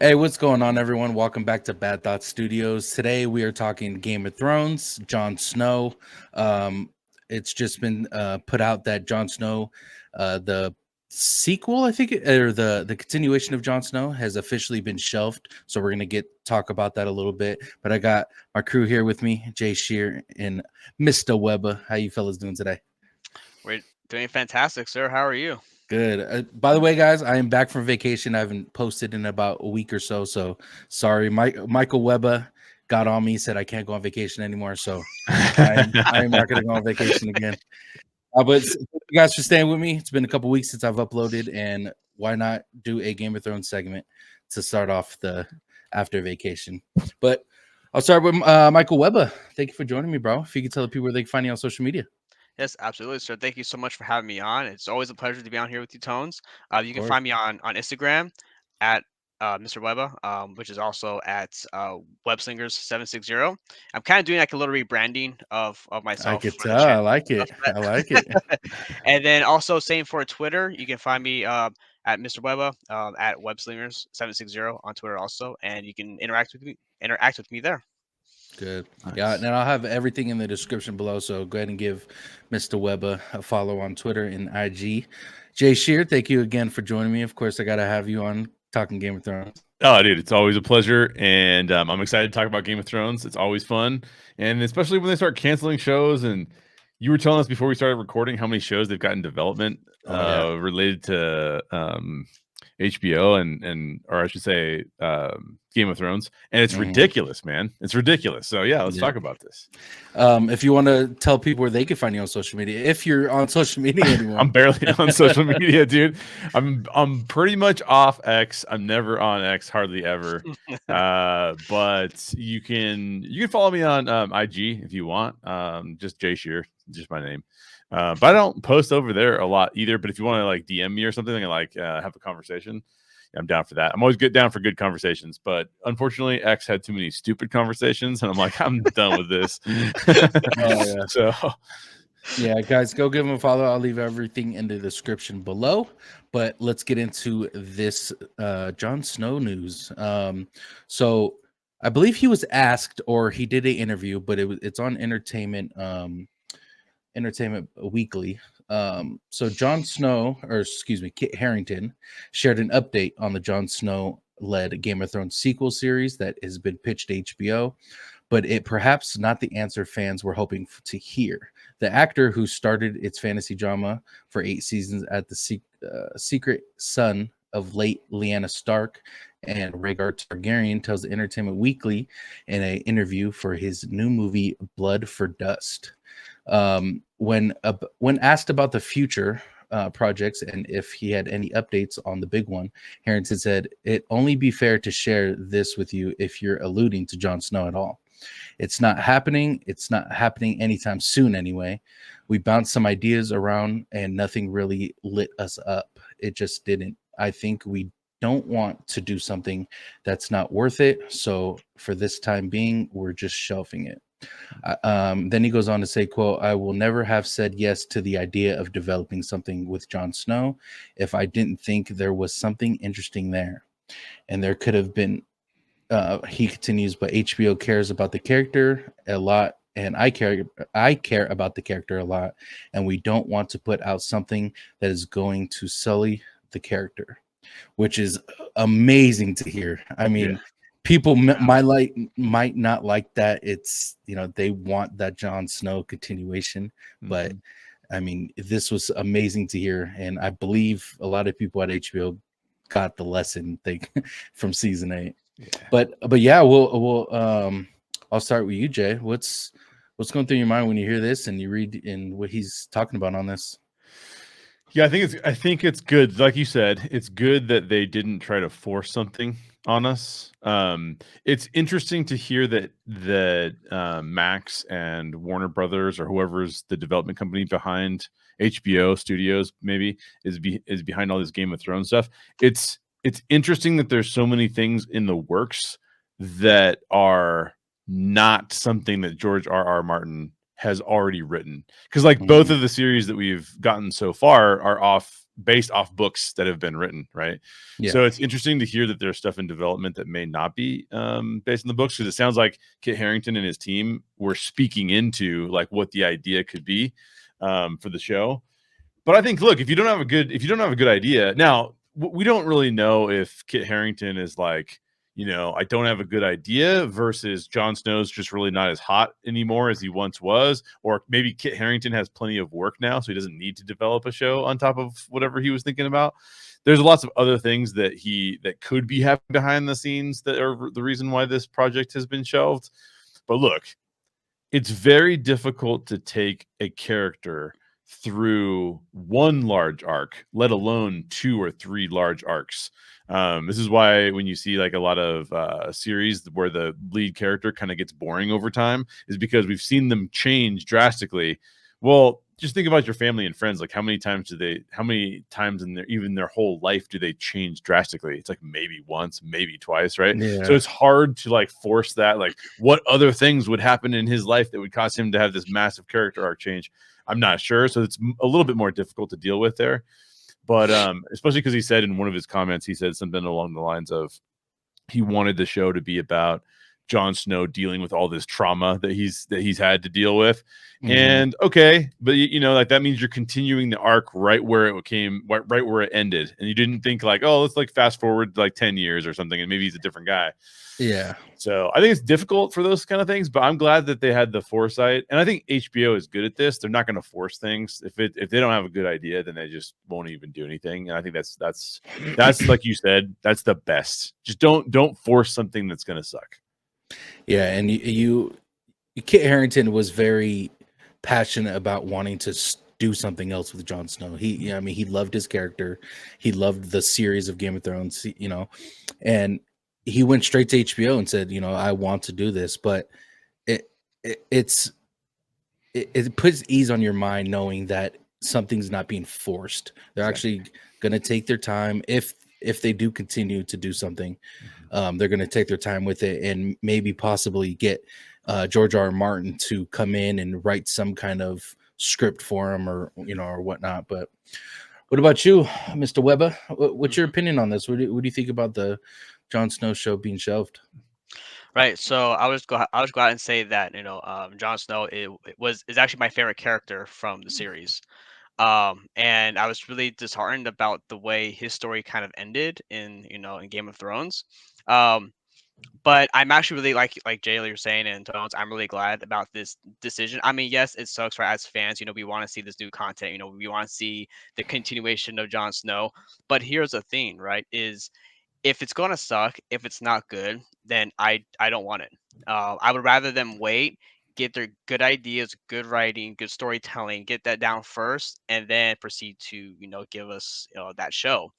Hey, what's going on, everyone? Welcome back to Bad Thoughts Studios. Today we are talking Game of Thrones, Jon Snow. Um, it's just been put out that Jon Snow, the sequel, I think, or the continuation of Jon Snow, has officially been shelved. So we're gonna talk about that a little bit. But I got my crew here with me, Jay Shear and Mr. Weber. How you fellas doing today? We're doing fantastic, sir. How are you? Good. By the way, guys, I am back from vacation. I haven't posted in about a week or so. So sorry, Michael Webber got on me, said I can't go on vacation anymore. So I am not going to go on vacation again. But thank you guys for staying with me. It's been a couple weeks since I've uploaded, and why not do a Game of Thrones segment to start off the after vacation? But I'll start with Michael Webber. Thank you for joining me, bro. If you could tell the people where they can find you on social media, Yes, absolutely, sir. Thank you so much for having me on. It's always a pleasure to be on here with you, Tones. of You can course. find me on Instagram at Mr. Webber, which is also at Webslingers760. I'm kind of doing like a little rebranding of I myself could for the tell. I channel like and it. I like it. stuff. And then also same for Twitter. You can find me at Mr. Webber at Webslingers760 on Twitter also, and you can interact with me there. Good. Yeah, and Nice. I'll have everything in the description below. So go ahead and give Mr. Webber a follow on Twitter and IG. Jay Shear, thank you again for joining me. Of course, I got to have you on talking Game of Thrones. Oh, dude, it's always a pleasure, and I'm excited to talk about Game of Thrones. It's always fun, and especially when they start canceling shows. And you were telling us before we started recording how many shows they've got in development Oh, yeah. related to HBO and or I should say Game of Thrones, and it's Mhm. ridiculous, man. It's ridiculous. So yeah, let's Yeah. talk about this. If you want to tell people where they can find you on social media, if you're on social media anymore. I'm barely on social media, dude. I'm pretty much off X. I'm never on X, hardly ever. But you can follow me on IG if you want. Just Jay Shear, just my name. But I don't post over there a lot either. But if you want to like DM me or something and like have a conversation, I'm down for that. I'm always down for good conversations. But unfortunately, X had too many stupid conversations, and I'm like, I'm done with this. Oh, yeah. So Yeah, guys, go give him a follow. I'll leave everything in the description below. But let's get into this Jon Snow news. So I believe he was asked, or he did an interview, but it's on Entertainment Weekly. So Jon Snow, or excuse me, Kit Harington, shared an update on the Jon Snow led Game of Thrones sequel series that has been pitched to HBO, but it perhaps not the answer fans were hoping to hear. The actor who started its fantasy drama for 8 seasons at the secret son of late Lyanna Stark and Rhaegar Targaryen tells Entertainment Weekly in an interview for his new movie Blood for Dust. When asked about the future projects and if he had any updates on the big one, Harrington said, "It only be fair to share this with you if you're alluding to Jon Snow at all. It's not happening. It's not happening anytime soon, anyway. We bounced some ideas around and nothing really lit us up. It just didn't. I think we don't want to do something that's not worth it. So for this time being, we're just shelving it." Then he goes on to say, quote, "I will never have said yes to the idea of developing something with Jon Snow if I didn't think there was something interesting there. And there could have been," he continues, "but HBO cares about the character a lot, and I care about the character a lot, and we don't want to put out something that is going to sully the character," which is amazing to hear. I yeah. mean, people might not like that. It's, they want that Jon Snow continuation, but Mhm. I mean, this was amazing to hear, and I believe a lot of people at HBO got the lesson they from season 8. Yeah. But yeah, we'll I'll start with you, Jay. What's going through your mind when you hear this and you read in what he's talking about on this? Yeah, I think it's good. Like you said, it's good that they didn't try to force something on us. It's interesting to hear that Max and Warner Brothers or whoever's the development company behind HBO Studios maybe is behind all this Game of Thrones stuff. It's interesting that there's so many things in the works that are not something that George R. R. Martin has already written, because like both Mhm. of the series that we've gotten so far are off based off books that have been written, right? Yeah. So it's interesting to hear that there's stuff in development that may not be based on the books, because it sounds like Kit Harington and his team were speaking into like what the idea could be for the show. But I think, look, if you don't have a good idea, now we don't really know if Kit Harington is like, I don't have a good idea versus Jon Snow's just really not as hot anymore as he once was, or maybe Kit Harington has plenty of work now, so he doesn't need to develop a show on top of whatever he was thinking about. There's lots of other things that could be happening behind the scenes that are the reason why this project has been shelved. But look, it's very difficult to take a character through one large arc, let alone 2 or 3 large arcs. This is why when you see like a lot of series where the lead character kind of gets boring over time, is because we've seen them change drastically. Well, just think about your family and friends. Like how many times in their whole life do they change drastically? It's like maybe once, maybe twice, right? Yeah. So it's hard to like force that. Like what other things would happen in his life that would cause him to have this massive character arc change? I'm not sure. So it's a little bit more difficult to deal with there. But especially because he said in one of his comments, he said something along the lines of he wanted the show to be about Jon Snow dealing with all this trauma that he's had to deal with. Mhm. And okay, but like that means you're continuing the arc right where it ended. And you didn't think like, oh, let's like fast forward like 10 years or something, and maybe he's a different guy. Yeah. So I think it's difficult for those kind of things, but I'm glad that they had the foresight. And I think HBO is good at this. They're not going to force things. If they don't have a good idea, then they just won't even do anything. And I think that's like you said, that's the best. Just don't force something that's going to suck. Yeah, and Kit Harington was very passionate about wanting to do something else with Jon Snow. He loved his character. He loved the series of Game of Thrones, and he went straight to HBO and said, I want to do this. But it puts ease on your mind knowing that something's not being forced. They're actually going to take their time. If they do continue to do something, they're going to take their time with it and maybe possibly get George R. R. Martin to come in and write some kind of script for him or whatnot. But what about you, Mr. Weber? What's your opinion on this? What do you think about the Jon Snow show being shelved? Right. So I was go out and say that Jon Snow is actually my favorite character from the series. And I was really disheartened about the way his story kind of ended in Game of Thrones. But I'm actually really like Jay, you're saying, and Tones, I'm really glad about this decision. I mean, yes, it sucks for as fans. We want to see this new content. We want to see the continuation of Jon Snow. But here's the thing, right? Is if it's gonna suck, if it's not good, then I don't want it. I would rather them wait, get their good ideas, good writing, good storytelling, get that down first, and then proceed to give us that show.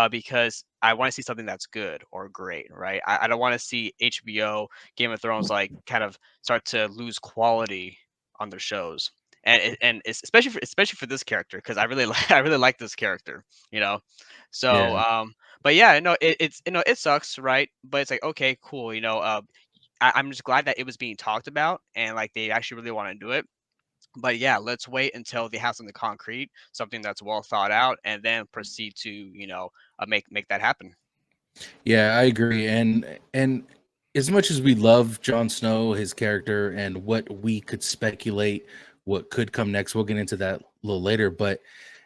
Because I want to see something that's good or great, right? I don't want to see HBO, Game of Thrones, like kind of start to lose quality on their shows, and it's especially for this character, because I really like I really like this character, you know. So, Yeah. but yeah, no, it's it sucks, right? But it's like okay, cool, I'm just glad that it was being talked about and like they actually really want to do it. But yeah, let's wait until they have something concrete, something that's well thought out, and then proceed to make that happen. Yeah, I agree. And as much as we love Jon Snow, his character, and what we could speculate what could come next, we'll get into that a little later. But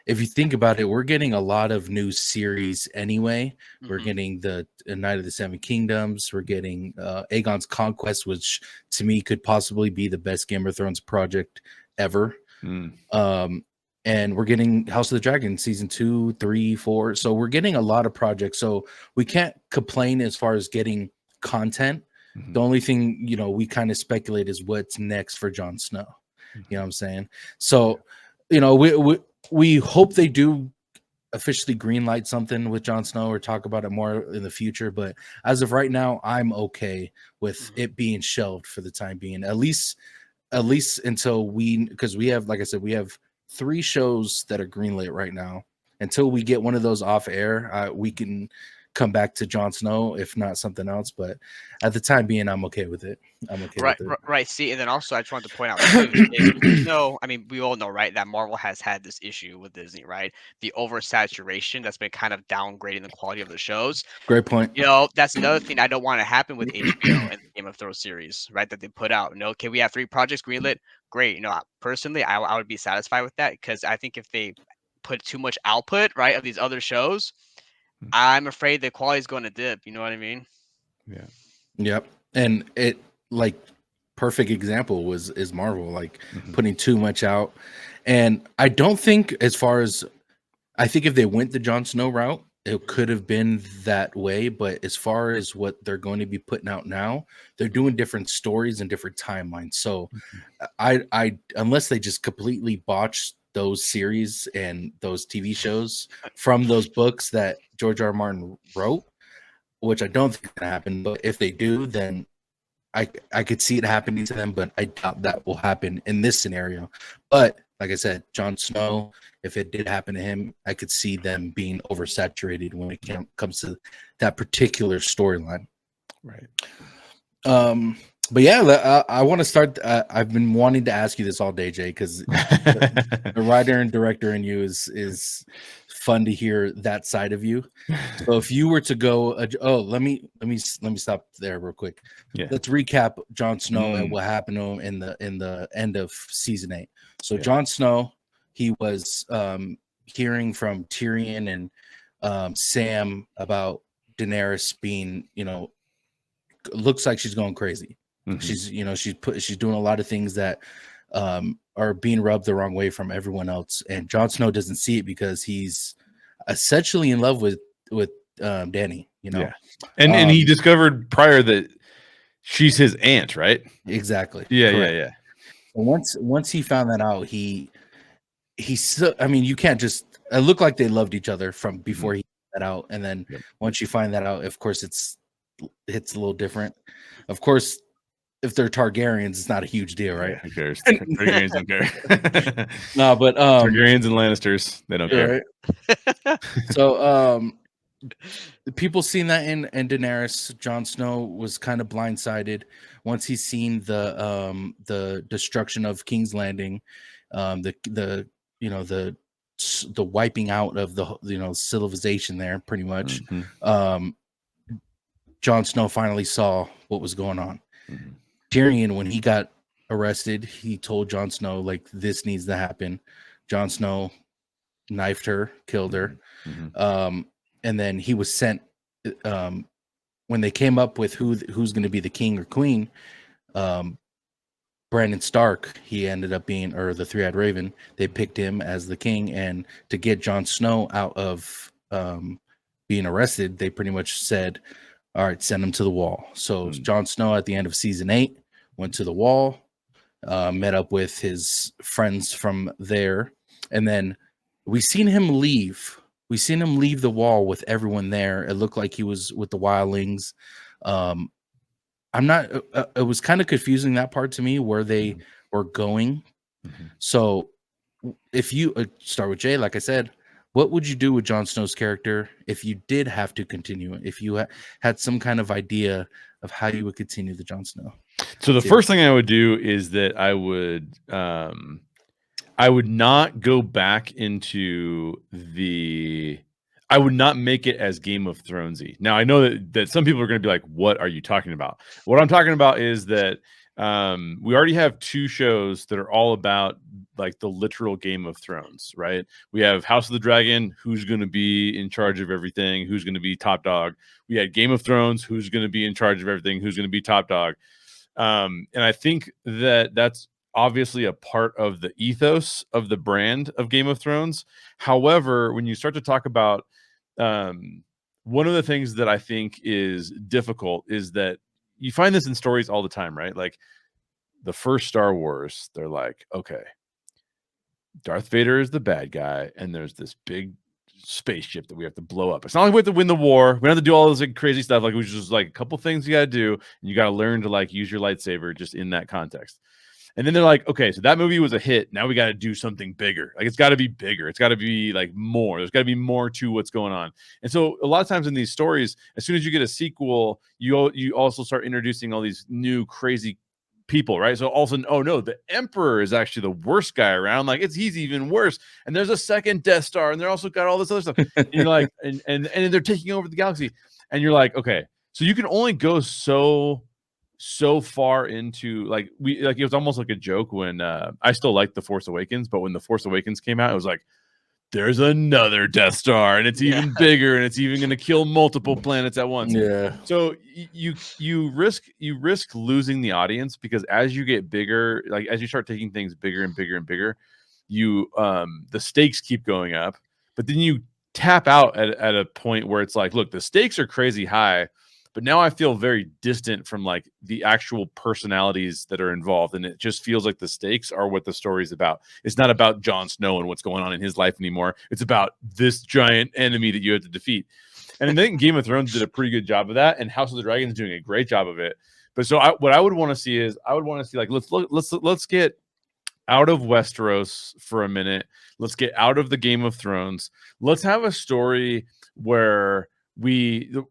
if you think about it, we're getting a lot of new series anyway. We're Hmm. getting the Night of the Seven Kingdoms. We're getting Aegon's Conquest, which to me could possibly be the best Game of Thrones project ever. Mm. And we're getting House of the Dragon season 2, 3, 4. So we're getting a lot of projects. So we can't complain as far as getting content. Mhm. The only thing, we kind of speculate is what's next for Jon Snow. You know what I'm saying? So, we hope they do officially greenlight something with Jon Snow or talk about it more in the future. But as of right now, I'm okay with it being shelved for the time being, at least until because we have, like I said, we have 3 shows that are greenlit right now. Until we get one of those off air, we can come back to Jon Snow, if not something else. But at the time being, I'm okay with it. I'm okay Right, with it. right. See, and then also I just wanted to point out too, I mean, we all know, right, that Marvel has had this issue with Disney, right? The oversaturation that's been kind of downgrading the quality of the shows. Great point. That's another thing I don't want to happen with HBO and the Game of Thrones series, right? That they put out. Okay, we have 3 projects greenlit. Great. Personally, I would be satisfied with that, because I think if they put too much output, right, of these other shows, I'm afraid the quality is going to dip. You know what I mean? Yeah. Yep. And it, like, perfect example is Marvel, like putting too much out. And I don't think, as far as, I think if they went the Jon Snow route, it could have been that way. But as far as what they're going to be putting out now, they're doing different stories and different timelines. So I unless they just completely botch those series and those TV shows from those books that George R. R. Martin wrote, which I don't think can happen. But if they do, then I could see it happening to them, but I doubt that will happen in this scenario. But like I said, Jon Snow, if it did happen to him, I could see them being oversaturated when it comes to that particular storyline. Right. But yeah, I want to start. I've been wanting to ask you this all day, Jay, because the writer and director in you is fun to hear that side of you. So if you were to go, let me stop there real quick. Yeah. Let's recap Jon Snow and what happened to him in the end of season 8. So Jon Snow, he was hearing from Tyrion and Sam about Daenerys being, looks like she's going crazy. She's doing a lot of things that are being rubbed the wrong way from everyone else, and Jon Snow doesn't see it because he's essentially in love with Dany. And he discovered prior that she's his aunt, right? Exactly. Yeah. And once he found that out, he's so, I mean, you can't just, it looked like they loved each other from before he found that out, and then once you find that out, of course it's a little different. Of course, if they're Targaryens, it's not a huge deal, right? Who cares? Targaryens don't care. No, but Targaryens and Lannisters, they don't care. Right? So the people seeing that in Daenerys, Jon Snow was kind of blindsided once he's seen the destruction of King's Landing, the wiping out of the civilization there, pretty much. Jon Snow finally saw what was going on. Tyrion, when he got arrested, he told Jon Snow, like, this needs to happen. Jon Snow knifed her, killed her. And then he was sent, when they came up with who's going to be the king or queen, Brandon Stark, he ended up being, or the Three-Eyed Raven, they picked him as the king. And to get Jon Snow out of being arrested, they pretty much said, all right, send him to the wall. So Jon Snow at the end of season 8 went to the wall, met up with his friends from there, and then we seen him leave. We seen him leave the wall with everyone there. It looked like he was with the wildlings. I'm not. It was kind of confusing, that part to me, where they were going. So if you start with Jay, like I said, what would you do with Jon Snow's character if you did have to continue? If you had some kind of idea of how you would continue the Jon Snow? So the first thing I would do is that I would not go back into I would not make it as Game of Thronesy. Now I know that some people are going to be like, "What are you talking about?" What I'm talking about is that we already have 2 shows that are all about, like, the literal Game of Thrones, right? We have House of the Dragon, who's going to be in charge of everything, who's going to be top dog. We had Game of Thrones, who's going to be in charge of everything, who's going to be top dog. And I think that that's obviously a part of the ethos of the brand of Game of Thrones. However, when you start to talk about one of the things that I think is difficult is that you find this in stories all the time, right? Like the first Star Wars, they're like, okay, Darth Vader is the bad guy, and there's this big spaceship that we have to blow up. It's not like we have to win the war. We don't have to do all this, like, crazy stuff. Like, we just, like, a couple things you got to do, and you got to learn to, like, use your lightsaber just in that context. And then they're like, okay, so that movie was a hit. Now we got to do something bigger. Like, it's got to be bigger. It's got to be like more. There's got to be more to what's going on. And so a lot of times in these stories, as soon as you get a sequel, you also start introducing all these new crazy people, right? So all of a sudden, oh no, the Emperor is actually the worst guy around. Like, he's even worse. And there's a second Death Star, and they're also got all this other stuff. And you're like, and they're taking over the galaxy. And you're like, okay, so you can only go so far into, like, it was almost like a joke when I still like The Force Awakens, but when The Force Awakens came out, it was like, there's another Death Star, and it's even bigger, and it's even going to kill multiple planets at once. Yeah. So you risk losing the audience, because as you get bigger, like as you start taking things bigger and bigger and bigger, you the stakes keep going up, but then you tap out at a point where it's like, look, the stakes are crazy high, but now I feel very distant from like the actual personalities that are involved. And it just feels like the stakes are what the story's about. It's not about Jon Snow and what's going on in his life anymore. It's about this giant enemy that you have to defeat. And I think Game of Thrones did a pretty good job of that, and House of the Dragon is doing a great job of it. But so what I would want to see is, like, let's get out of Westeros for a minute. Let's get out of the Game of Thrones. Let's have a story where I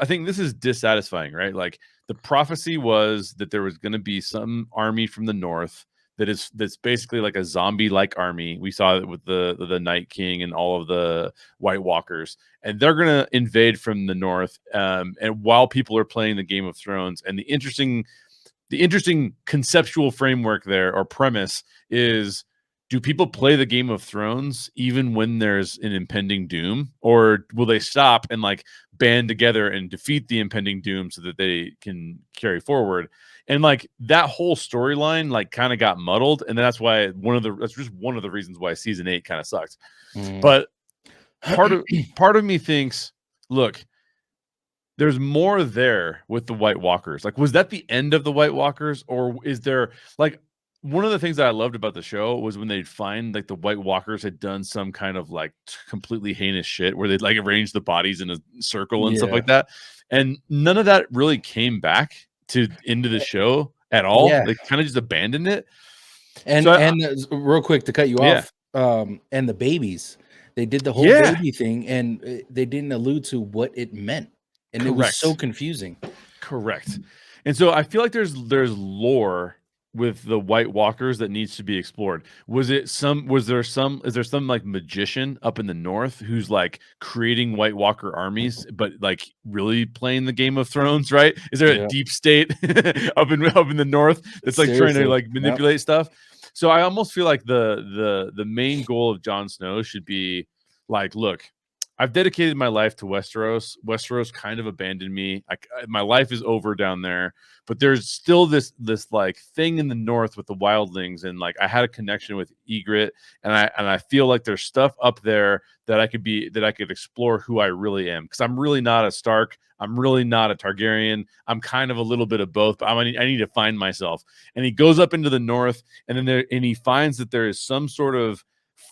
think this is dissatisfying, right? Like, the prophecy was that there was going to be some army from the north that's basically like a zombie-like army. We saw it with the Night King and all of the White Walkers, and they're going to invade from the north. And while people are playing the Game of Thrones, and the interesting conceptual framework there, or premise, is, do people play the Game of Thrones even when there's an impending doom, or will they stop and like band together and defeat the impending doom so that they can carry forward? And like, that whole storyline like kind of got muddled, and that's just one of the reasons why season 8 kind of sucked. But part of me thinks, look, there's more there with the White Walkers. Like, was that the end of the White Walkers, or is there, like, one of the things that I loved about the show was when they'd find like the White Walkers had done some kind of like completely heinous shit where they'd like arrange the bodies in a circle and stuff like that. And none of that really came back into the show at all. Yeah. They kind of just abandoned it. And So real quick to cut you off, and the babies, they did the whole baby thing, and they didn't allude to what it meant. And it was so confusing. Correct. And so I feel like there's lore with the White Walkers that needs to be explored. Is there some like magician up in the north who's like creating White Walker armies, but like really playing the Game of Thrones, right? Is there a deep state up in the north that's like trying to like manipulate stuff? So I almost feel like the main goal of Jon Snow should be like, look, I've dedicated my life to Westeros. Westeros kind of abandoned me. My life is over down there, but there's still this like thing in the north with the wildlings, and like I had a connection with Ygritte, and I feel like there's stuff up there that I could explore who I really am, because I'm really not a Stark. I'm really not a Targaryen. I'm kind of a little bit of both, but I need to find myself. And he goes up into the north, and he finds that there is some sort of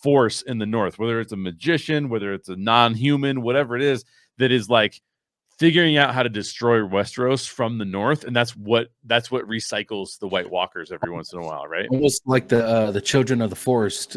force in the north, whether it's a magician, whether it's a non-human, whatever it is, that is like figuring out how to destroy Westeros from the north, and that's what recycles the White Walkers every once in a while, right? Almost like the children of the forest.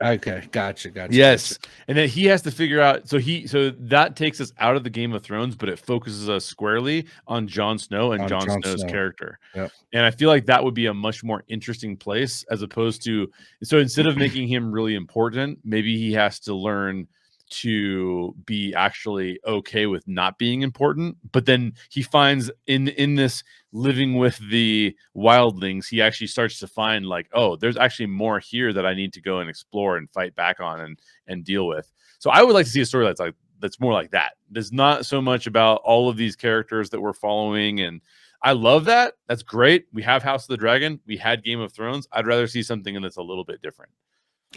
Okay, gotcha. Yes, and then he has to figure out. So that takes us out of the Game of Thrones, but it focuses us squarely on Jon Snow and Jon Snow's character. Yep. And I feel like that would be a much more interesting place, as opposed to, so instead of making him really important, maybe he has to learn to be actually okay with not being important. But then he finds in this living with the wildlings, he actually starts to find like, oh, there's actually more here that I need to go and explore and fight back on and deal with. So I would like to see a story that's more like that. There's not so much about all of these characters that we're following, and I love that. That's great. We have House of the Dragon. We had Game of Thrones. I'd rather see something that's a little bit different.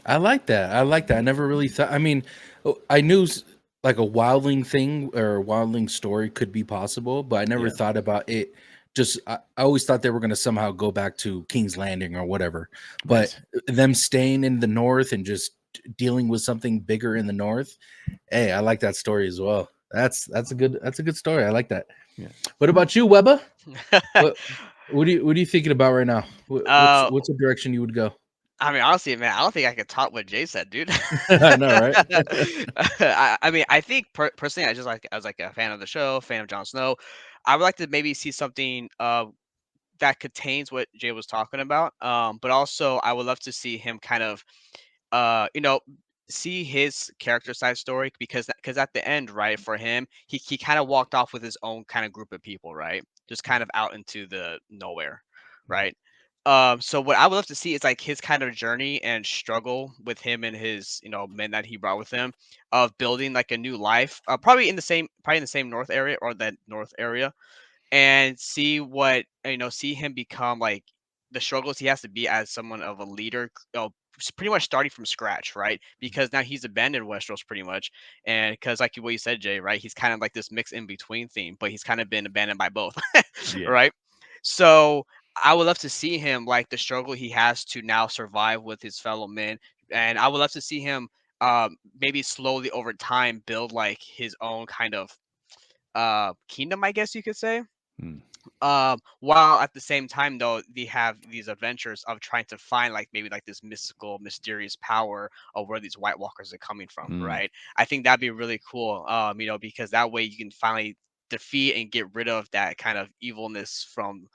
I like that. I never really thought. I mean, I knew like a wildling thing or a wildling story could be possible, but I never thought about it. Just I always thought they were going to somehow go back to King's Landing or whatever. But them staying in the north and just dealing with something bigger in the north. Hey, I like that story as well. That's a good story. I like that. Yeah. What about you, Webba? What are you thinking about right now? Uh, What's the direction you would go? I mean, honestly, man, I don't think I could top what Jay said, dude. I know, right? I mean, I think personally, I was like a fan of the show, fan of Jon Snow. I would like to maybe see something that contains what Jay was talking about. But also I would love to see him kind of you know, see his character side story because at the end, right, for him, he kind of walked off with his own kind of group of people, right? Just kind of out into the nowhere, right? So what I would love to see is like his kind of journey and struggle with him and his, men that he brought with him of building like a new life, probably in the same north area or that north area, and see what see him become like the struggles he has to be as someone of a leader, pretty much starting from scratch, right? Because now he's abandoned Westeros pretty much, and because like what you said, Jay, right? He's kind of like this mix in between theme, but he's kind of been abandoned by both, Yeah. right? So I would love to see him like the struggle he has to now survive with his fellow men, and I would love to see him maybe slowly over time build like his own kind of kingdom, I guess you could say, Mm. while at the same time though they have these adventures of trying to find like maybe like this mystical mysterious power of where these white walkers are coming from, Mm. right? I think that'd be really cool, because that way you can finally defeat and get rid of that kind of evilness from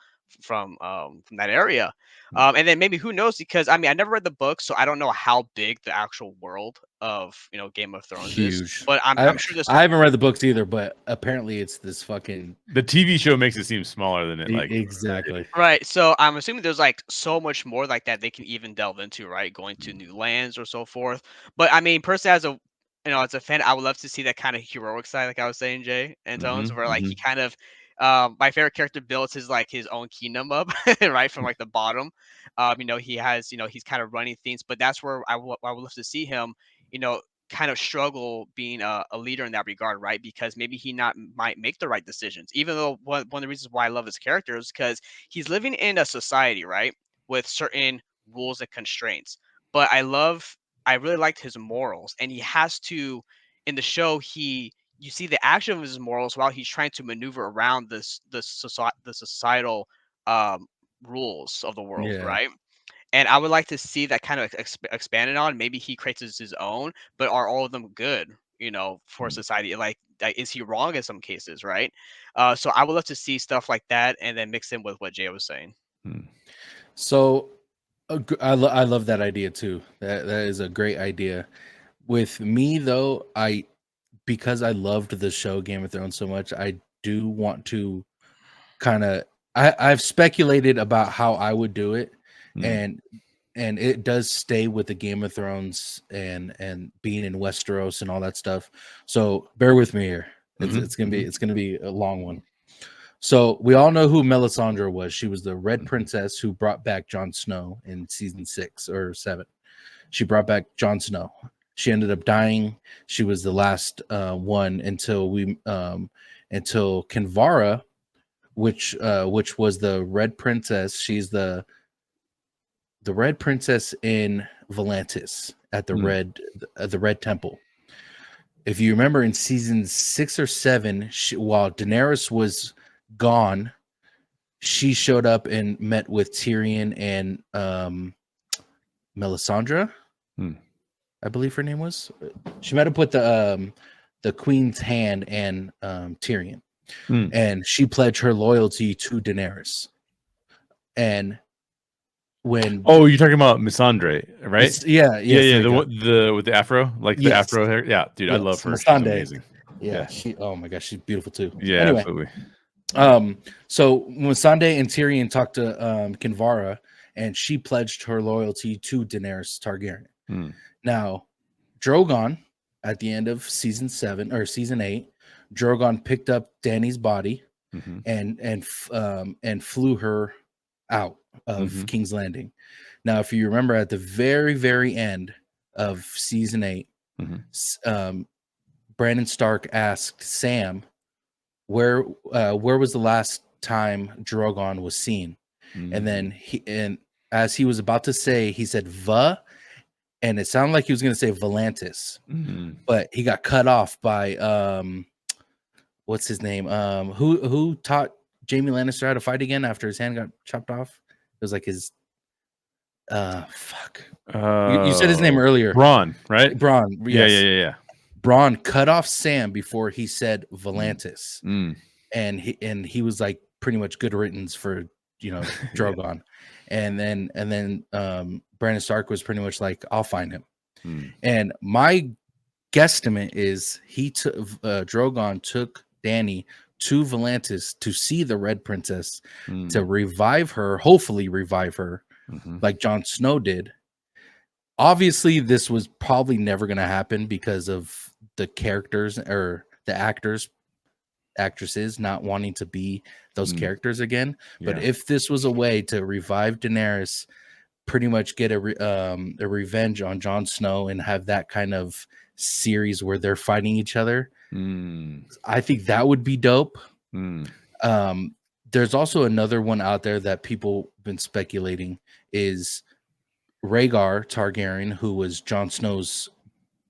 that area. Mm. And then maybe who knows, because I mean I never read the book, so I don't know how big the actual world of Game of Thrones is, Huge. but I'm sure this. I haven't read the books either, but apparently it's this fucking The TV show makes it seem smaller than it like exactly. Right. So I'm assuming there's like so much more like that they can even delve into, right? Going to new lands or so forth. But I mean, personally, as a fan, I would love to see that kind of heroic side, like I was saying, Jay and Tones, where like he kind of, my favorite character builds his own kingdom up, right, from like the bottom. He has, he's kind of running things, but that's where I would love to see him, you know, kind of struggle being a leader in that regard, right? Because maybe he not might make the right decisions. Even though one of the reasons why I love his character is because he's living in a society, right, with certain rules and constraints. But I really liked his morals, and he has to in the show you see the action of his morals while he's trying to maneuver around the societal um, rules of the world, Yeah. right? And I would like to see that kind of expanded on. Maybe he creates his own, but are all of them good? For society, like, is he wrong in some cases, right? So I would love to see stuff like that, and then mix in with what Jay was saying. So I love that idea too. That is a great idea. With me though, because I loved the show Game of Thrones so much, I do want to kind of I've speculated about how I would do it, and it does stay with the Game of Thrones and being in Westeros and all that stuff. So bear with me here. It's gonna be a long one. So we all know who Melisandre was. She was the Red Princess who brought back Jon Snow in season 6 or 7. She brought back Jon Snow. She ended up dying. She was the last one until Kinvara, which was the Red Princess. She's the Red Princess in Volantis at the Red Temple. If you remember in season 6 or 7, while Daenerys was gone, she showed up and met with Tyrion and Melisandre. I believe her name was. She met up with the Queen's Hand and Tyrion, and she pledged her loyalty to Daenerys. And when you're talking about Missandre, right? yeah, the with the afro, like the afro hair. Yeah, dude, I love her. She's amazing. Yeah, she. Oh my gosh, she's beautiful too. Yeah, anyway, absolutely. So when Missandei and Tyrion talked to Kinvara, and she pledged her loyalty to Daenerys Targaryen. Now, Drogon, at the end of season 7 or season 8, Drogon picked up Dany's body and flew her out of King's Landing. Now, if you remember, at the very, very end of season 8, Brandon Stark asked Sam, where was the last time Drogon was seen? And then as he was about to say, he said "va," and it sounded like he was going to say Volantis, but he got cut off by what's his name? Who taught Jamie Lannister had a fight again after his hand got chopped off? It was like his fuck. You said his name earlier. Bronn, right? Bronn. Yeah, Yes. yeah. Bronn cut off Sam before he said Volantis. Mm. And he was like pretty much good riddance for Drogon. and then Brandon Stark was pretty much like, I'll find him. And my guesstimate is Drogon took Dany to Volantis to see the Red Princess, to revive her, hopefully revive her, like Jon Snow did. Obviously, this was probably never going to happen because of the characters or the actresses not wanting to be those characters again. But if this was a way to revive Daenerys, pretty much get a revenge on Jon Snow and have that kind of series where they're fighting each other, I think that would be dope. There's also another one out there that people been speculating is Rhaegar Targaryen, who was Jon Snow's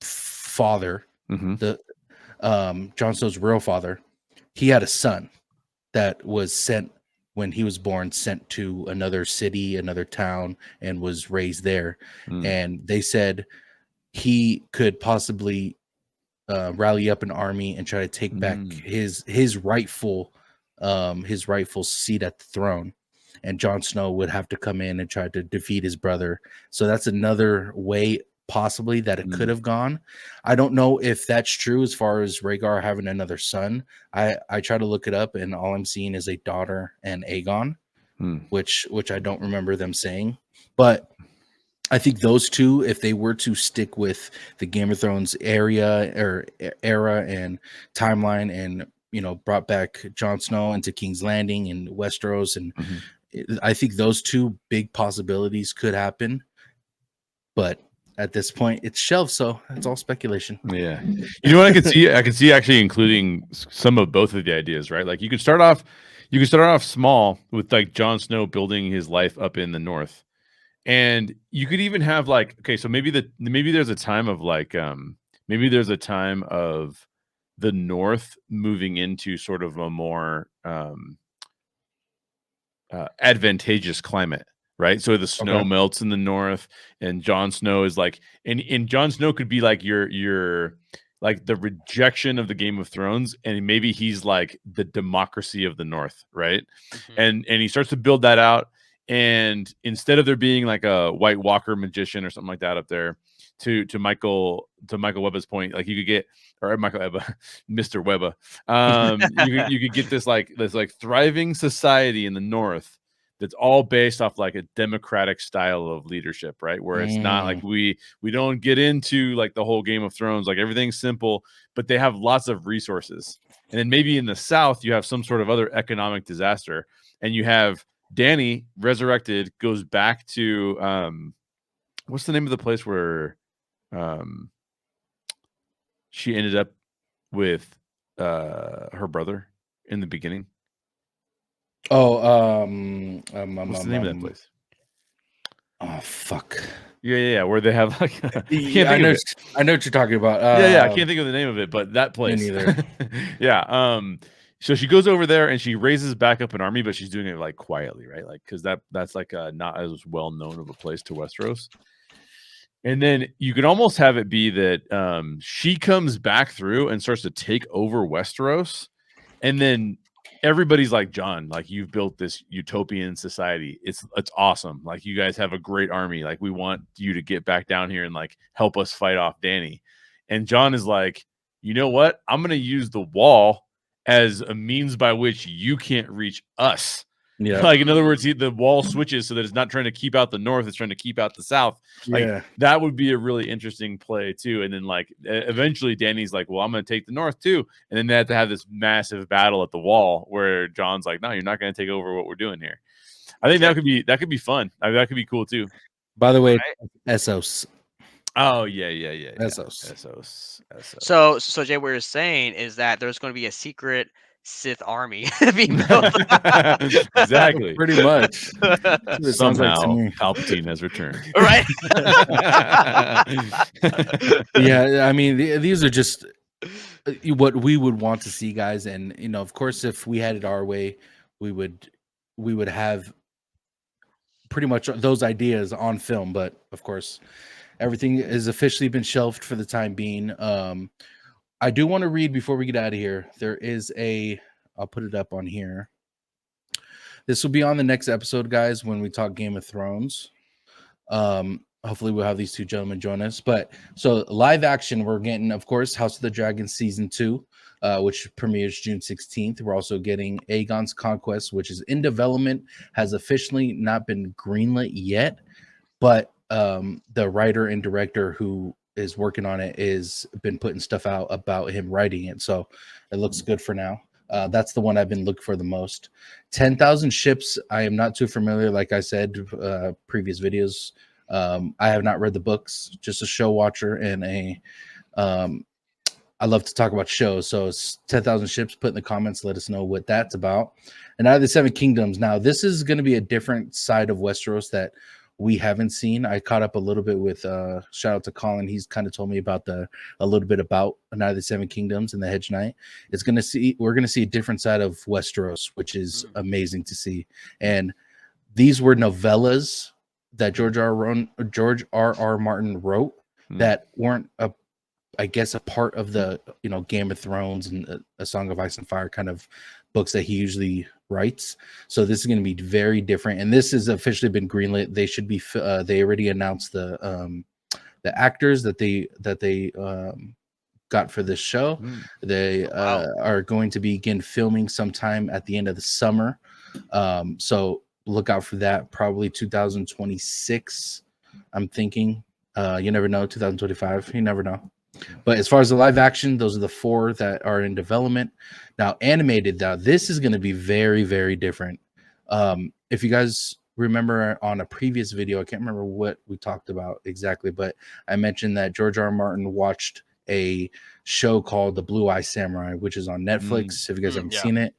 father, Jon Snow's real father. He had a son that was sent when he was born, sent to another city, another town, and was raised there. And they said he could possibly rally up an army and try to take back his rightful seat at the throne. And Jon Snow would have to come in and try to defeat his brother. So that's another way possibly that it could have gone. I don't know if that's true as far as Rhaegar having another son. I try to look it up, and all I'm seeing is a daughter and Aegon, which I don't remember them saying. But I think those two, if they were to stick with the Game of Thrones era and timeline, and brought back Jon Snow into King's Landing and Westeros, and I think those two big possibilities could happen. But at this point, it's shelved, so it's all speculation. Yeah, you know what I can see? I can see actually including some of both of the ideas, right? Like you could start off small with like Jon Snow building his life up in the north, and you could even have like, okay, so maybe there's a time of like maybe there's a time of the north moving into sort of a more advantageous climate, right? So the snow melts in the north, and Jon Snow is like, and Jon Snow could be like your like the rejection of the Game of Thrones, and maybe he's like the democracy of the north, right? And he starts to build that out, and instead of there being like a White Walker magician or something like that up there, to Michael Webber's point, like you could get, or Michael Webber, Mr. Webber, you could get this like thriving society in the north that's all based off like a democratic style of leadership, right? Where it's not like we don't get into like the whole Game of Thrones, like everything's simple, but they have lots of resources. And then maybe in the south you have some sort of other economic disaster, and you have Dany resurrected, goes back to what's the name of the place where she ended up with her brother in the beginning? Oh, what's the name of that place? Oh, fuck. Yeah. Where they have like, I know what you're talking about. Yeah. I can't think of the name of it, but that place. Me neither. Yeah. So she goes over there and she raises back up an army, but she's doing it like quietly, right? Like, because that's like not as well known of a place to Westeros. And then you could almost have it be that she comes back through and starts to take over Westeros, and then everybody's like, John, like you've built this utopian society. It's awesome. Like you guys have a great army. Like we want you to get back down here and like help us fight off Dany. And John is like, you know what? I'm going to use the wall as a means by which you can't reach us. Yeah. Like in other words, the wall switches so that it's not trying to keep out the north, it's trying to keep out the south. Like that would be a really interesting play too. And then like eventually Dany's like, well, I'm going to take the north too. And then they have to have this massive battle at the wall where John's like, no, you're not going to take over what we're doing here. I think that could be fun. I mean, that could be cool too. By the way, Essos. Oh yeah. Essos. So Jay, what you're saying is that there's going to be a secret Sith army being built. Exactly. Pretty much. Somehow Palpatine has returned. Right. Yeah, I mean, these are just what we would want to see, guys. And of course, if we had it our way, we would have pretty much those ideas on film. But of course, everything has officially been shelved for the time being. I do want to read before we get out of here. There is I'll put it up on here. This will be on the next episode, guys, when we talk Game of Thrones. Hopefully we'll have these two gentlemen join us. But so live action, we're getting, of course, House of the Dragon season 2, which premieres June 16th. We're also getting Aegon's Conquest, which is in development, has officially not been greenlit yet, but the writer and director who is working on it is been putting stuff out about him writing it, so it looks good for now. That's the one I've been looking for the most. 10,000 Ships, I am not too familiar. Like I said, previous videos, I have not read the books, just a show watcher and I love to talk about shows. So it's 10,000 Ships. Put in the comments, let us know what that's about. And Out of the Seven Kingdoms. Now, this is going to be a different side of Westeros that we haven't seen. I caught up a little bit with shout out to Colin. He's kind of told me about a little bit about Night of the Seven Kingdoms and the Hedge Knight. We're gonna see a different side of Westeros, which is amazing to see. And these were novellas that George R.R. Martin wrote that weren't I guess a part of the Game of Thrones and a Song of Ice and Fire kind of books that he usually writes. So this is going to be very different, and this has officially been greenlit. They should be. They already announced the actors that they got for this show. They are going to begin filming sometime at the end of the summer. So look out for that. Probably 2026. I'm thinking. You never know. 2025. You never know. But as far as the live action, those are the 4 that are in development. Now, animated, this is going to be very, very different. If you guys remember on a previous video, I can't remember what we talked about exactly, but I mentioned that George R. R. Martin watched a show called The Blue Eye Samurai, which is on Netflix. If you guys haven't seen it,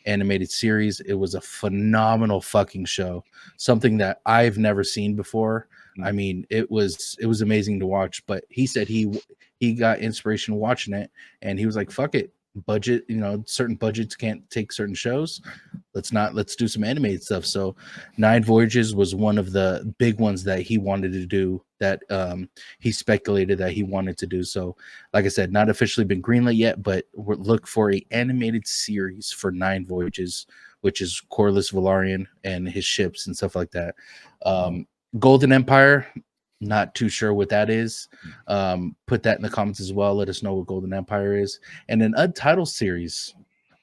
animated series, it was a phenomenal fucking show. Something that I've never seen before. I mean, it was amazing to watch. But he said he got inspiration watching it, and he was like, fuck it, budget, certain budgets can't take certain shows, let's do some animated stuff. So 9 Voyages was one of the big ones that he wanted to do, that he speculated that he wanted to do. So like I said, not officially been greenlit yet, but look for a animated series for 9 Voyages, which is Corlys Velaryon and his ships and stuff like that. Golden Empire, not too sure what that is. Put that in the comments as well. Let us know what Golden Empire is. And an untitled series,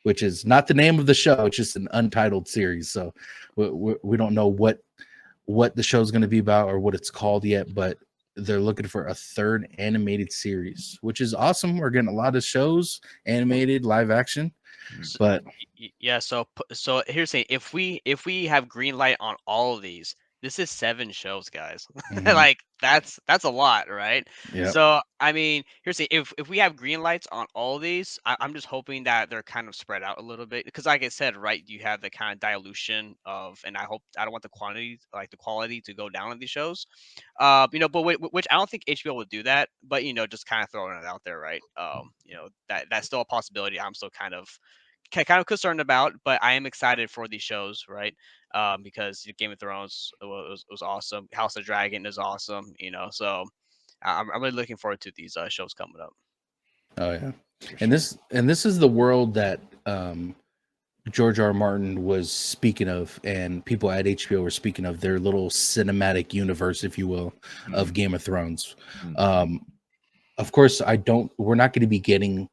which is not the name of the show. It's just an untitled series. So we don't know what the show is going to be about or what it's called yet, but they're looking for a 3rd animated series, which is awesome. We're getting a lot of shows, animated, live action. But yeah, so here's the thing. If we have green light on all of these, this is 7 shows, guys. Like that's a lot, right? Yep. So I mean, here's the if we have green lights on all these, I'm just hoping that they're kind of spread out a little bit, because like I said, right, you have the kind of dilution of, and I don't want the quality to go down on these shows. But which I don't think HBO would do that, but just kind of throwing it out there, right? That's still a possibility. I'm still kind of concerned about, but I am excited for these shows, right? Because Game of Thrones was awesome. House of Dragon is awesome, So I'm really looking forward to these shows coming up. Oh yeah, and this is the world that George R. R. Martin was speaking of, and people at HBO were speaking of, their little cinematic universe, if you will, of Game of Thrones. Of course, we're not going to be getting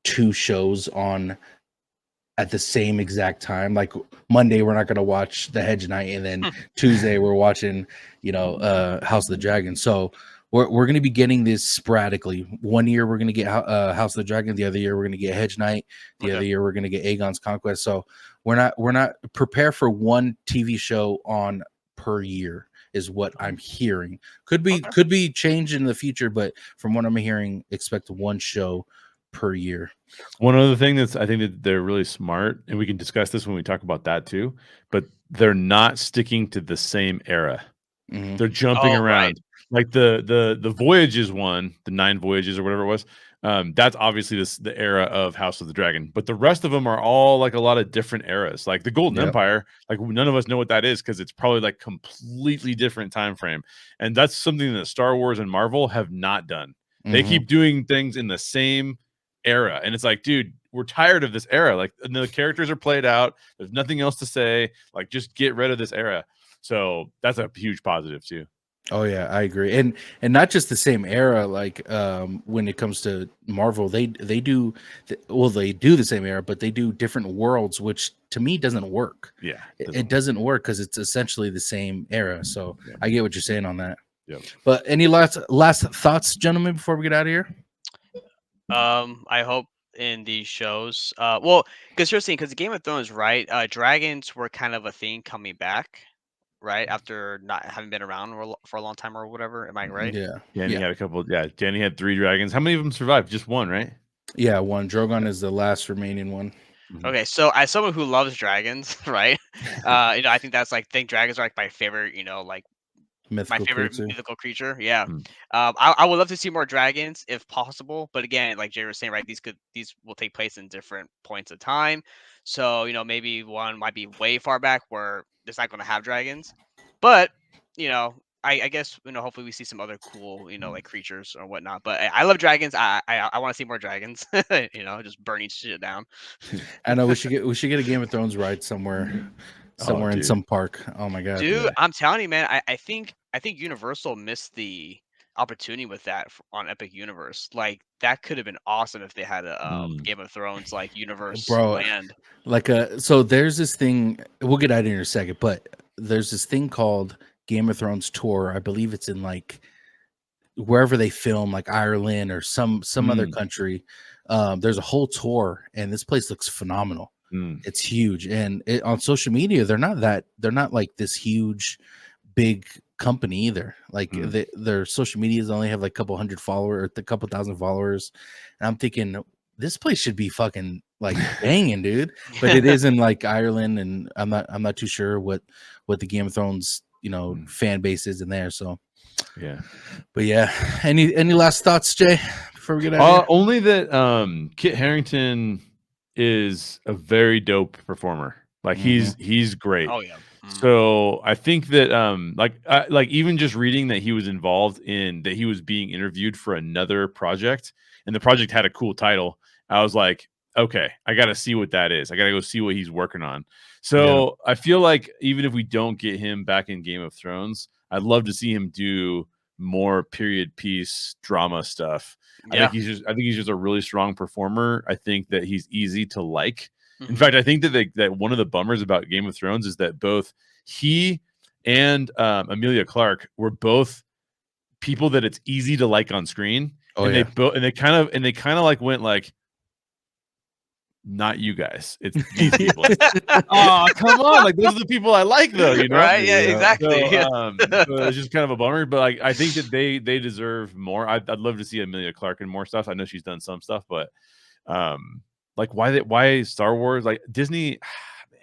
2 shows on at the same exact time. Like Monday, we're not going to watch The Hedge Knight, and then Tuesday we're watching, House of the Dragon. So we're going to be getting this sporadically. One year we're going to get House of the Dragon. The other year we're going to get Hedge Knight. The other year we're going to get Aegon's Conquest. So we're not prepare for one TV show on per year is what I'm hearing. Could be changed in the future, but from what I'm hearing, expect one show per year. One other thing I think that they're really smart, and we can discuss this when we talk about that too, but they're not sticking to the same era. They're jumping around. Right. Like the Voyages one, the 9 Voyages or whatever it was, That's obviously the era of House of the Dragon, but the rest of them are all like a lot of different eras. Like the Golden Empire, like none of us know what that is because it's probably like completely different time frame, and that's something that Star Wars and Marvel have not done. They keep doing things in the same era, and it's like, dude, we're tired of this era. Like the characters are played out. There's nothing else to say. Like just get rid of this era. So that's a huge positive too. Oh yeah, I agree, and not just the same era. Like when it comes to Marvel, they do they do the same era, but they do different worlds, which to me doesn't work. Yeah, it doesn't work because it's essentially the same era. So Yeah. I get what you're saying on that. Yep. But any last thoughts, gentlemen, before we get out of here? I hope in these shows, well, because you're saying, because Game of Thrones, right? Dragons were kind of a thing coming back, right? After not having been around for a long time or whatever. Am I right? Yeah, Danny had a couple. Yeah, Danny had 3 dragons. How many of them survived? Just one, right? yeah. One Drogon is the last remaining one. Okay, so as someone who loves dragons, right? I think that's like, think dragons are like my favorite, like my Mythical favorite creature. mythical creature. Yeah. Mm. I would love to see more dragons if possible, but again, like Jay was saying, right, these will take place in different points of time. So maybe one might be way far back where it's not going to have dragons, but I guess hopefully we see some other cool like creatures or whatnot. But I love dragons. I want to see more dragons. Just burning shit down. I know we should get a Game of Thrones ride somewhere in dude. some park. Oh my god, Dude, Yeah. I'm telling you, man. I think Universal missed the opportunity with that on Epic Universe. Like that could have been awesome if they had a Game of Thrones like universe bro. land. Like so there's this thing. We'll get out of here in a second, but there's this thing called Game of Thrones tour. I believe it's in like wherever they film, like Ireland or some other country. There's a whole tour, and this place looks phenomenal. It's huge, and on social media, they're not like this huge, big company either. Like their social medias only have like a couple hundred followers or a couple thousand followers, and I'm thinking this place should be fucking like banging, dude. But it is in like Ireland, and I'm not too sure what the Game of Thrones fan base is in there. So Yeah. but yeah, any last thoughts, Jay, before we get out? Only that Kit Harington is a very dope performer. Like he's great. Oh yeah. So I think that like even just reading that he was involved in that he was being interviewed for another project and the project had a cool title. I was like, okay, I got to see what that is. I got to go see what he's working on. So I feel like even if we don't get him back in Game of Thrones, I'd love to see him do more period piece drama stuff. Yeah. I think he's just a really strong performer. I think that he's easy to like. Mhm. In fact, I think that one of the bummers about Game of Thrones is that both he and Emilia Clarke were both people that it's easy to like on screen. Oh, and yeah. they kind of like went like, not you guys, it's these people. Oh, come on, like those are the people I like, though, Right? Yeah, exactly. So, so it's just kind of a bummer, but like I think that they deserve more. I'd love to see Emilia Clarke in more stuff. I know she's done some stuff, but like why Star Wars, like Disney, man,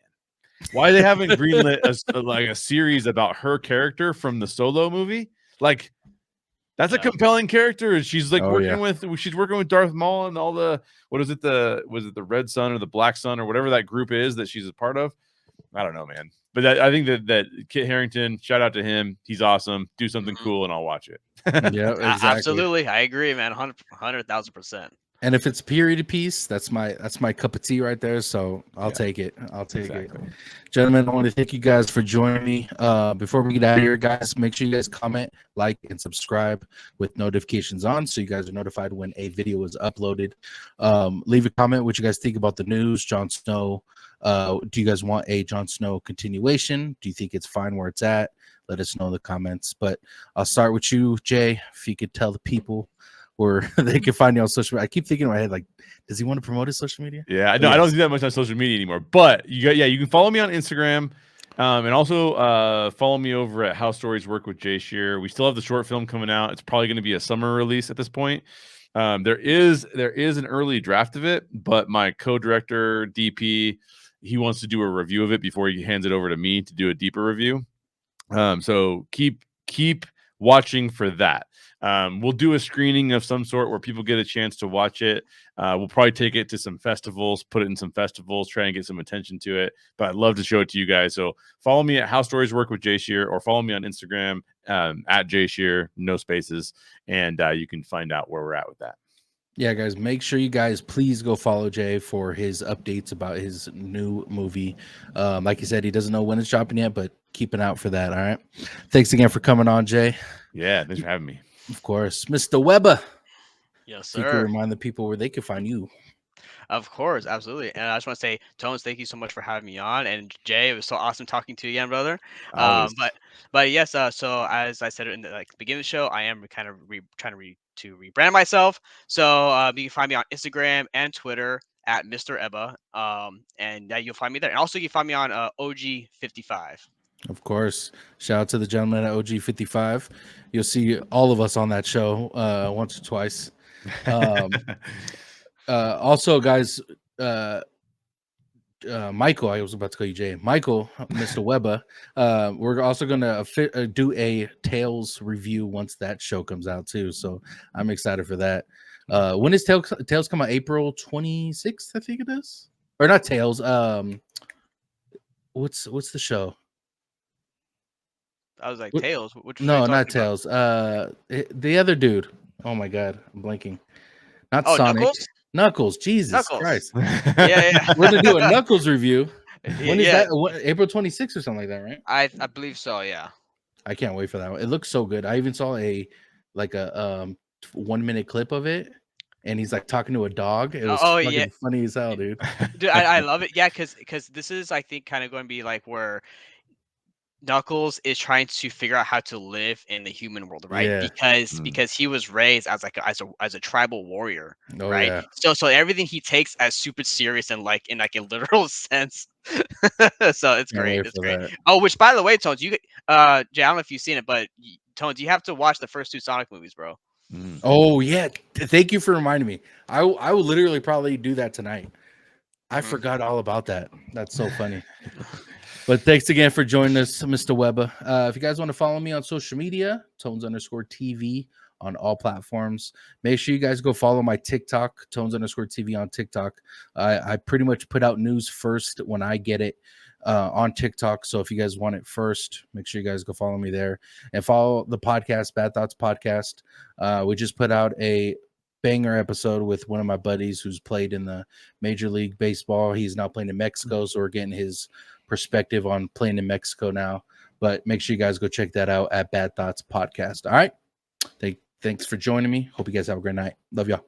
why they haven't greenlit a series about her character from the Solo movie? Like that's a compelling character. She's like working with Darth Maul and all the was it the Red Sun or the Black Sun or whatever that group is that she's a part of. I don't know, man. But I think that Kit Harington, shout out to him. He's awesome. Do something cool and I'll watch it. Yeah, exactly. Absolutely. I agree, man. 100,000%. And if it's period piece, that's my cup of tea right there. So I'll take it. It. Gentlemen, I want to thank you guys for joining me. Before we get out of here, guys, make sure you guys comment, like, and subscribe with notifications on so you guys are notified when a video is uploaded. Leave a comment what you guys think about the news. Jon Snow. Do you guys want a Jon Snow continuation? Do you think it's fine where it's at? Let us know in the comments. But I'll start with you, Jay. If you could tell the people where they can find you on social media. I keep thinking in my head, like, does he want to promote his social media? Yeah, no, I don't do that much on social media anymore. But you can follow me on Instagram, and also follow me over at How Stories Work with Jay Shear. We still have the short film coming out. It's probably going to be a summer release at this point. There is an early draft of it, but my co-director DP, he wants to do a review of it before he hands it over to me to do a deeper review. So keep watching for that. We'll do a screening of some sort where people get a chance to watch it. We'll probably take it to some festivals, put it in some festivals, try and get some attention to it. But I'd love to show it to you guys. So follow me at How Stories Work with Jay Shear, or follow me on Instagram at Jay Shear, no spaces, and you can find out where we're at with that. Yeah, guys, make sure you guys please go follow Jay for his updates about his new movie. Like he said, he doesn't know when it's dropping yet, but keep an eye out for that. All right. Thanks again for coming on, Jay. Yeah, thanks for having me. Of course. Mr. Weber. Yes, You can sir. remind the people where they can find you. Of course, absolutely. And I just want to say, Tones, thank you so much for having me on. And Jay, it was so awesome talking to you again, brother. Always. But yes, so as I said in the beginning of the show, I am kind of trying to rebrand myself. So you can find me on Instagram and Twitter at Mr. Ebba. And you'll find me there. And also you can find me on OG55. Of course. Shout out to the gentleman at OG55. You'll see all of us on that show once or twice. Also, guys, Michael, I was about to call you Jay. Michael, Mr. Weber. We're also going to do a Tales review once that show comes out too. So I'm excited for that. When does Tales come out? April 26th, I think it is. Or not Tales. What's the show? I was like, Tails. Which No, one are you not talking about? Tales. The other dude. Oh my god, I'm blanking. Not Oh, Sonic. Knuckles? Knuckles. Jesus Knuckles. Christ. Yeah. We're gonna do a Knuckles review. When is Yeah, that? April 26th or something like that, right? I believe so. Yeah. I can't wait for that one. It looks so good. I even saw a 1-minute clip of it, and he's like talking to a dog. It was Oh yeah, fucking funny as hell, dude. dude, I love it. Yeah, because this is, I think, kind of going to be like where Knuckles is trying to figure out how to live in the human world, right? Yeah. Because he was raised as like as a tribal warrior, Oh right? yeah. So everything he takes as super serious and like in like a literal sense. So it's Can't great. wait It's for great. that. Oh, which by the way, Tones, Jay, I don't know if you've seen it, but Tones, you have to watch the first two Sonic movies, bro. Oh yeah. Thank you for reminding me. I will literally probably do that tonight. I forgot all about that. That's so funny. But thanks again for joining us, Mr. Weber. If you guys want to follow me on social media, Tones_TV on all platforms. Make sure you guys go follow my TikTok, Tones_TV on TikTok. I pretty much put out news first when I get it on TikTok. So if you guys want it first, make sure you guys go follow me there and follow the podcast, Bad Thoughts Podcast. We just put out a banger episode with one of my buddies who's played in the Major League Baseball. He's now playing in Mexico, so we're getting his perspective on playing in Mexico now. But make sure you guys go check that out at Bad Thoughts Podcast. All right. Thanks for joining me. Hope you guys have a great night. Love y'all.